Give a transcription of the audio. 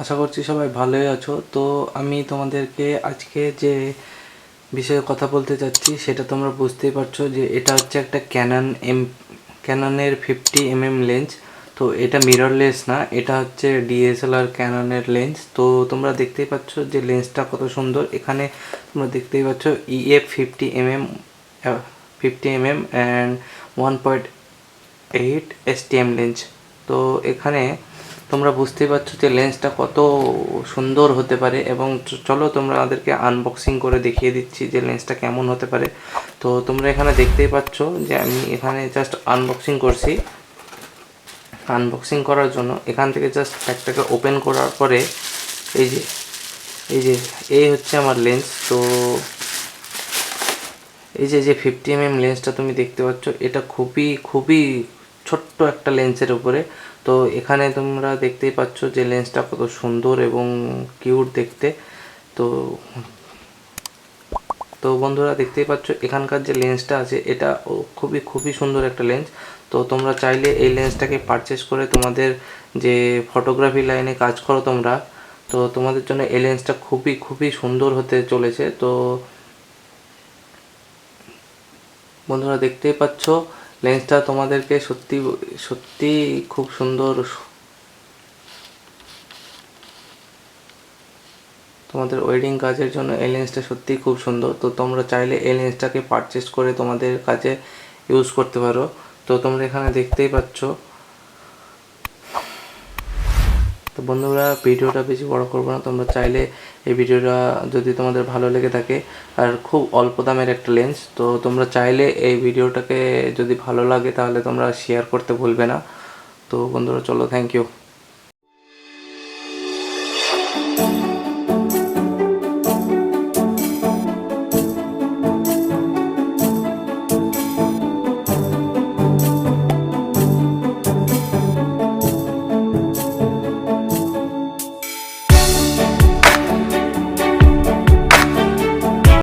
আশা করছি সবাই ভালোই আছো। তো আমি তোমাদেরকে আজকে যে বিষয়ে কথা বলতে চাচ্ছি সেটা তোমরা বুঝতেই পারছো যে এটা হচ্ছে একটা ক্যাননের 50mm লেন্স। তো এটা মিররলেস না, এটা হচ্ছে DSLR ক্যাননের লেন্স। তো তোমরা দেখতেই পাচ্ছ যে লেন্সটা কত সুন্দর। এখানে তোমরা দেখতেই পাচ্ছ EF 50mm and 1.8 STM lens. তো এখানে তোমরা বুঝতেই পারছো যে লেন্সটা কত সুন্দর হতে পারে, এবং চলো তোমরা আমাদেরকে আনবক্সিং করে দেখিয়ে দিচ্ছি যে লেন্সটা কেমন হতে পারে। তো তোমরা এখানে দেখতেই পাচ্ছ যে আমি এখানে জাস্ট আনবক্সিং করছি। আনবক্সিং করার জন্য এখান থেকে জাস্ট প্যাকটাকে ওপেন করার পরে এই হচ্ছে আমার লেন্স। তো এই যে 50mm লেন্সটা তুমি দেখতে পাচ্ছ, এটা খুবই ছোট্ট একটা লেন্সের উপরে। তো এখানে তোমরা দেখতেই পাচ্ছ যে লেন্সটা কত সুন্দর এবং কিউট দেখতে। তো তো বন্ধুরা দেখতেই পাচ্ছ এখানকার যে লেন্সটা আছে এটা খুবই সুন্দর একটা লেন্স। তো তোমরা চাইলে এই লেন্সটাকে পারচেস করে তোমাদের যে ফটোগ্রাফি লাইনে কাজ করো তোমরা, তো তোমাদের জন্য এই লেন্সটা খুবই সুন্দর হতে চলেছে। তো বন্ধুরা দেখতেই পাচ্ছ লেন্সটা তোমাদেরকে সত্যি খুব সুন্দর, তোমাদের ওয়েডিং কাজের জন্য এই লেন্সটা সত্যিই খুব সুন্দর। তো তোমরা চাইলে এই লেন্সটাকে পারচেস করে তোমাদের কাজে ইউজ করতে পারো। তো তোমরা এখানে দেখতেই পাচ্ছ। তো বন্ধুরা ভিডিওটা বেশি বড় করবো না, তোমরা চাইলে এই ভিডিওটা যদি তোমাদের ভালো লেগে থাকে, আর খুব অল্প দামের একটা লেন্স, তো তোমরা চাইলে এই ভিডিওটাকে যদি ভালো লাগে তাহলে তোমরা শেয়ার করতে ভুলবে না। তো বন্ধুরা চলো, থ্যাংক ইউ।